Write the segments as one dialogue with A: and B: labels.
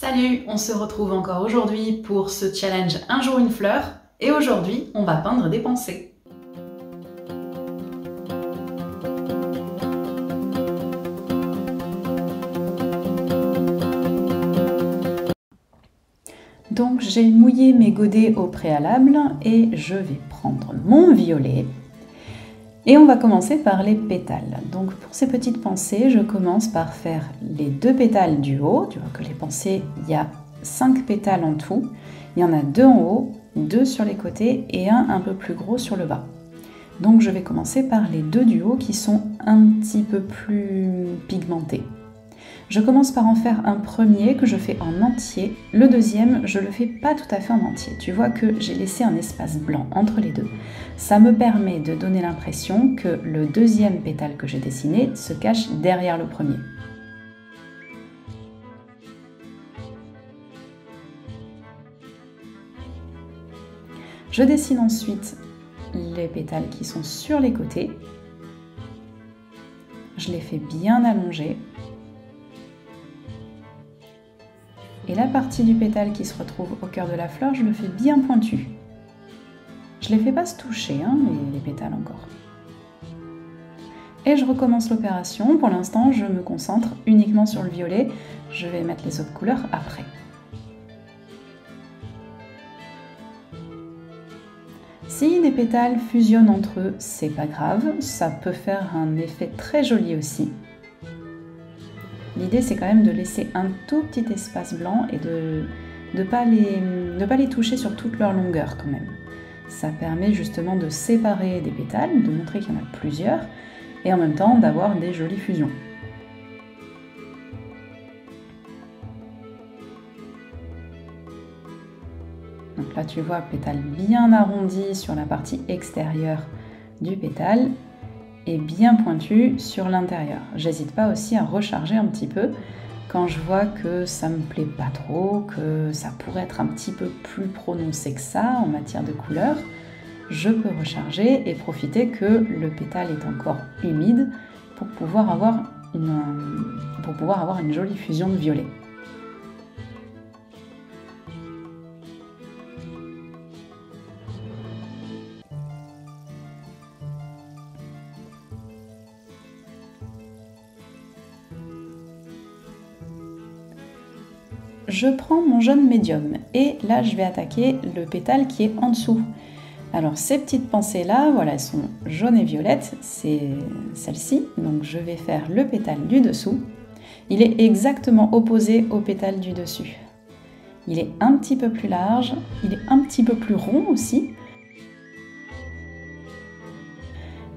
A: Salut, on se retrouve encore aujourd'hui pour ce challenge Un jour une fleur et aujourd'hui on va peindre des pensées. Donc j'ai mouillé mes godets au préalable et je vais prendre mon violet et on va commencer par les pétales. Donc pour ces petites pensées, je commence par faire les 2 pétales du haut. Tu vois que les pensées, il y a 5 pétales en tout. Il y en a 2 en haut, 2 sur les côtés et un peu plus gros sur le bas. Donc je vais commencer par les 2 du haut qui sont un petit peu plus pigmentés. Je commence par en faire un premier que je fais en entier. Le deuxième, je le fais pas tout à fait en entier. Tu vois que j'ai laissé un espace blanc entre les deux. Ça me permet de donner l'impression que le deuxième pétale que j'ai dessiné se cache derrière le premier. Je dessine ensuite les pétales qui sont sur les côtés. Je les fais bien allonger. Et la partie du pétale qui se retrouve au cœur de la fleur, je le fais bien pointu. Je ne les fais pas se toucher, les pétales encore. Et je recommence l'opération. Pour l'instant, je me concentre uniquement sur le violet. Je vais mettre les autres couleurs après. Si des pétales fusionnent entre eux, c'est pas grave. Ça peut faire un effet très joli aussi. L'idée, c'est quand même de laisser un tout petit espace blanc et de ne pas les toucher sur toute leur longueur quand même. Ça permet justement de séparer des pétales, de montrer qu'il y en a plusieurs, et en même temps d'avoir des jolies fusions. Donc là, tu vois, pétale bien arrondi sur la partie extérieure du pétale, et bien pointu sur l'intérieur. J'hésite pas aussi à recharger un petit peu quand je vois que ça me plaît pas trop, que ça pourrait être un petit peu plus prononcé que ça en matière de couleur. Je peux recharger et profiter que le pétale est encore humide pour pouvoir avoir une jolie fusion de violet. Je prends mon jaune médium et là je vais attaquer le pétale qui est en dessous. Alors ces petites pensées là, voilà, elles sont jaunes et violettes, c'est celle-ci. Donc je vais faire le pétale du dessous. Il est exactement opposé au pétale du dessus. Il est un petit peu plus large, il est un petit peu plus rond aussi.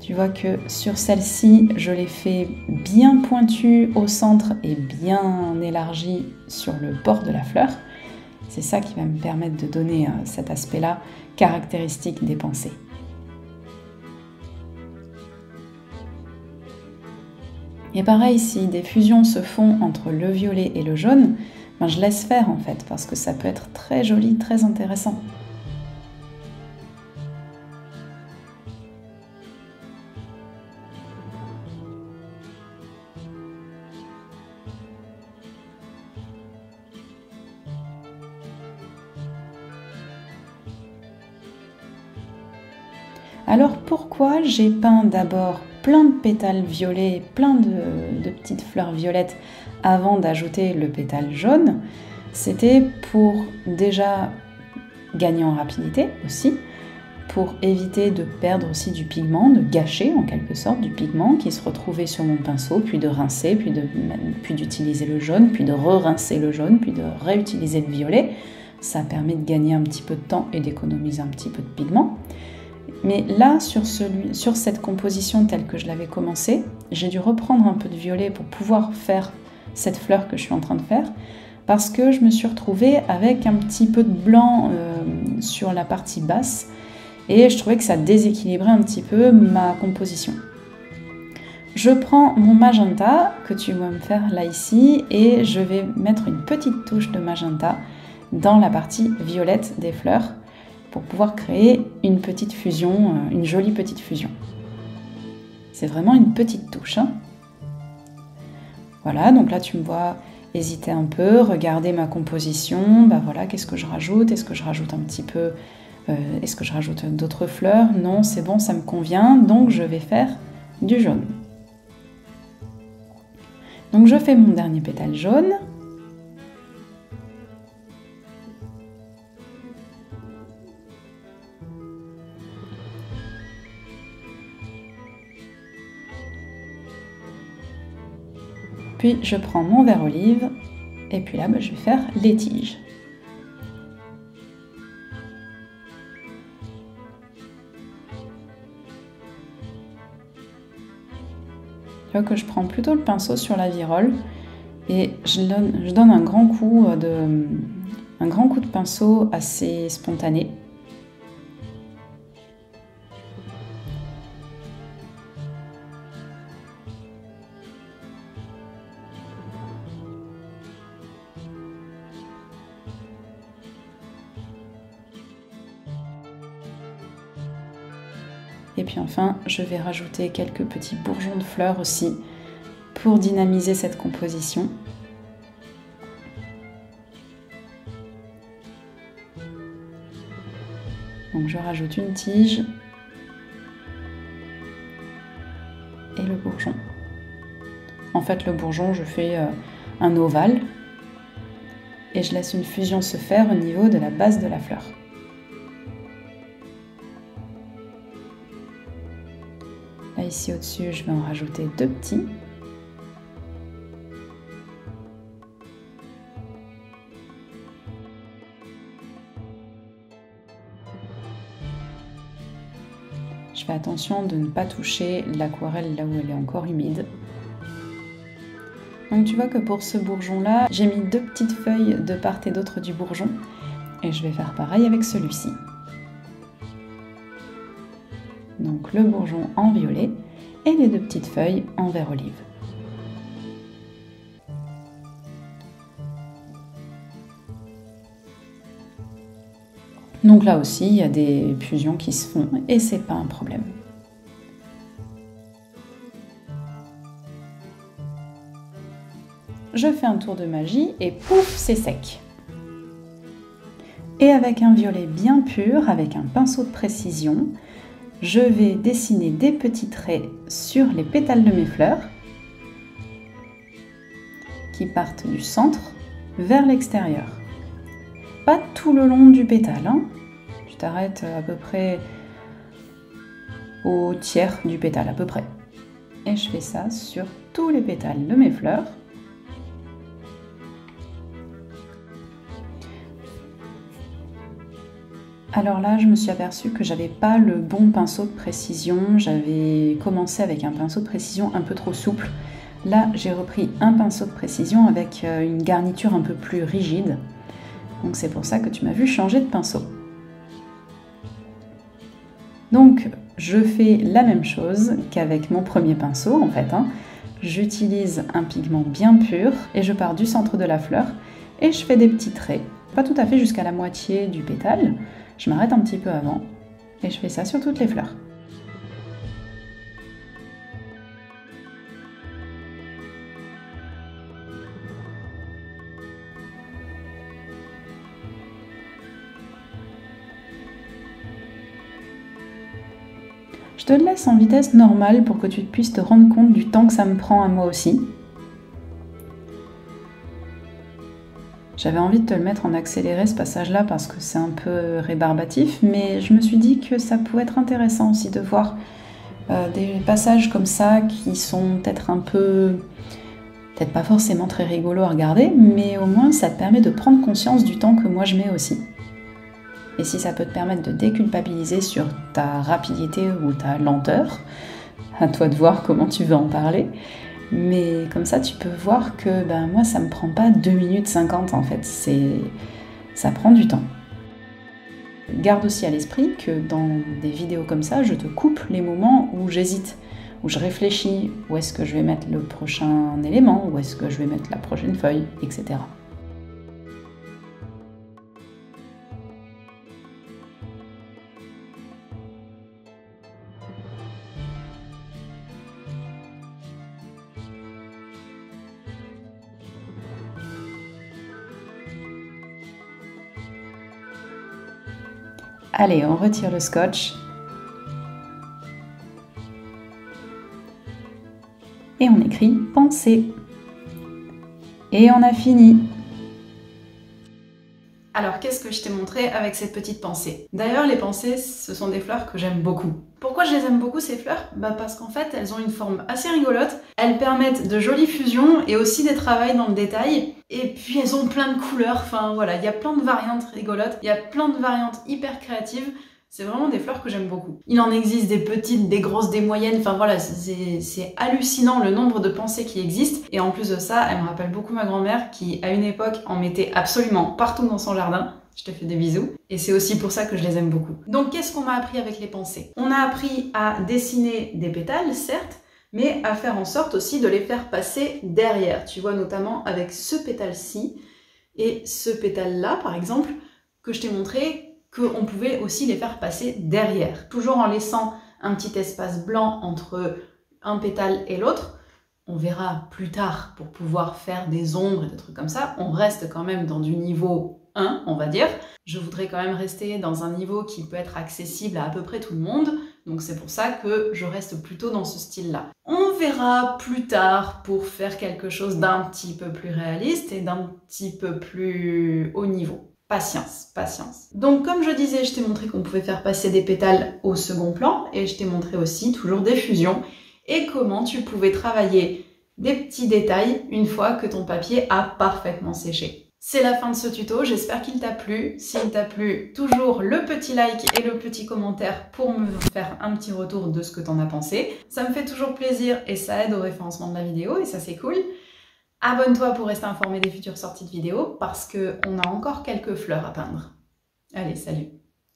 A: Tu vois que sur celle-ci, je l'ai fait bien pointu au centre et bien élargi sur le bord de la fleur. C'est ça qui va me permettre de donner cet aspect-là caractéristique des pensées. Et pareil, si des fusions se font entre le violet et le jaune, ben je laisse faire en fait, parce que ça peut être très joli, très intéressant. Alors pourquoi j'ai peint d'abord plein de pétales violets, plein de petites fleurs violettes avant d'ajouter le pétale jaune? C'était pour déjà gagner en rapidité aussi, pour éviter de perdre aussi du pigment, de gâcher en quelque sorte du pigment qui se retrouvait sur mon pinceau, puis de rincer, puis d'utiliser le jaune, puis de re-rincer le jaune, puis de réutiliser le violet. Ça permet de gagner un petit peu de temps et d'économiser un petit peu de pigment. Mais là, sur cette composition telle que je l'avais commencée, j'ai dû reprendre un peu de violet pour pouvoir faire cette fleur que je suis en train de faire, parce que je me suis retrouvée avec un petit peu de blanc sur la partie basse, et je trouvais que ça déséquilibrait un petit peu ma composition. Je prends mon magenta, que tu vas me faire là ici, et je vais mettre une petite touche de magenta dans la partie violette des fleurs, pour pouvoir créer une petite fusion, une jolie petite fusion. C'est vraiment une petite touche. Voilà, donc là tu me vois hésiter un peu, regarder ma composition, bah voilà, qu'est-ce que je rajoute? Est-ce que je rajoute un petit peu, est-ce que je rajoute d'autres fleurs? Non, c'est bon, ça me convient, donc je vais faire du jaune. Donc je fais mon dernier pétale jaune. Puis je prends mon verre olive et puis là je vais faire les tiges. Tu vois que je prends plutôt le pinceau sur la virole et je donne un grand coup de pinceau assez spontané. Et puis enfin, je vais rajouter quelques petits bourgeons de fleurs aussi pour dynamiser cette composition. Donc je rajoute une tige et le bourgeon. En fait, le bourgeon, je fais un ovale et je laisse une fusion se faire au niveau de la base de la fleur. Là, ici au-dessus, je vais en rajouter 2 petits. Je fais attention de ne pas toucher l'aquarelle là où elle est encore humide. Donc tu vois que pour ce bourgeon-là, j'ai mis 2 petites feuilles de part et d'autre du bourgeon. Et je vais faire pareil avec celui-ci. Donc le bourgeon en violet et les 2 petites feuilles en vert olive. Donc là aussi, il y a des fusions qui se font et c'est pas un problème. Je fais un tour de magie et pouf, c'est sec. Et avec un violet bien pur, avec un pinceau de précision, je vais dessiner des petits traits sur les pétales de mes fleurs qui partent du centre vers l'extérieur. Pas tout le long du pétale, hein. Tu t'arrêtes à peu près au tiers du pétale, à peu près. Et je fais ça sur tous les pétales de mes fleurs. Alors là, je me suis aperçue que j'avais pas le bon pinceau de précision. J'avais commencé avec un pinceau de précision un peu trop souple. Là, j'ai repris un pinceau de précision avec une garniture un peu plus rigide. Donc c'est pour ça que tu m'as vu changer de pinceau. Donc je fais la même chose qu'avec mon premier pinceau en fait. J'utilise un pigment bien pur et je pars du centre de la fleur et je fais des petits traits. Pas tout à fait jusqu'à la moitié du pétale. Je m'arrête un petit peu avant et je fais ça sur toutes les fleurs. Je te le laisse en vitesse normale pour que tu puisses te rendre compte du temps que ça me prend à moi aussi. J'avais envie de te le mettre en accéléré ce passage-là parce que c'est un peu rébarbatif, mais je me suis dit que ça pouvait être intéressant aussi de voir des passages comme ça qui sont peut-être un peu, peut-être pas forcément très rigolos à regarder, mais au moins ça te permet de prendre conscience du temps que moi je mets aussi. Et si ça peut te permettre de déculpabiliser sur ta rapidité ou ta lenteur, à toi de voir comment tu veux en parler. Mais comme ça, tu peux voir que moi, ça me prend pas 2 minutes 50 en fait. Ça prend du temps. Garde aussi à l'esprit que dans des vidéos comme ça, je te coupe les moments où j'hésite, où je réfléchis, où est-ce que je vais mettre le prochain élément, où est-ce que je vais mettre la prochaine feuille, etc. Allez, on retire le scotch. Et on écrit « Pensée ». Et on a fini. Alors, qu'est-ce que je t'ai montré avec cette petite pensée? D'ailleurs, les pensées, ce sont des fleurs que j'aime beaucoup. Pourquoi je les aime beaucoup, ces fleurs? Parce qu'en fait, elles ont une forme assez rigolote. Elles permettent de jolies fusions et aussi des travails dans le détail. Et puis, elles ont plein de couleurs. Enfin, voilà, il y a plein de variantes rigolotes. Il y a plein de variantes hyper créatives. C'est vraiment des fleurs que j'aime beaucoup. Il en existe des petites, des grosses, des moyennes, enfin voilà, c'est hallucinant le nombre de pensées qui existent. Et en plus de ça, elle me rappelle beaucoup ma grand-mère qui, à une époque, en mettait absolument partout dans son jardin. Je te fais des bisous. Et c'est aussi pour ça que je les aime beaucoup. Donc qu'est-ce qu'on m'a appris avec les pensées? On a appris à dessiner des pétales, certes, mais à faire en sorte aussi de les faire passer derrière. Tu vois, notamment avec ce pétale-ci et ce pétale-là, par exemple, que je t'ai montré, qu'on pouvait aussi les faire passer derrière, toujours en laissant un petit espace blanc entre un pétale et l'autre. On verra plus tard pour pouvoir faire des ombres et des trucs comme ça. On reste quand même dans du niveau 1, on va dire. Je voudrais quand même rester dans un niveau qui peut être accessible à peu près tout le monde. Donc c'est pour ça que je reste plutôt dans ce style-là. On verra plus tard pour faire quelque chose d'un petit peu plus réaliste et d'un petit peu plus haut niveau. Patience, patience. Donc comme je disais, je t'ai montré qu'on pouvait faire passer des pétales au second plan et je t'ai montré aussi toujours des fusions et comment tu pouvais travailler des petits détails une fois que ton papier a parfaitement séché. C'est la fin de ce tuto, j'espère qu'il t'a plu. S'il t'a plu, toujours le petit like et le petit commentaire pour me faire un petit retour de ce que t'en as pensé. Ça me fait toujours plaisir et ça aide au référencement de la vidéo et ça c'est cool. Abonne-toi pour rester informé des futures sorties de vidéos parce qu'on a encore quelques fleurs à peindre. Allez, salut!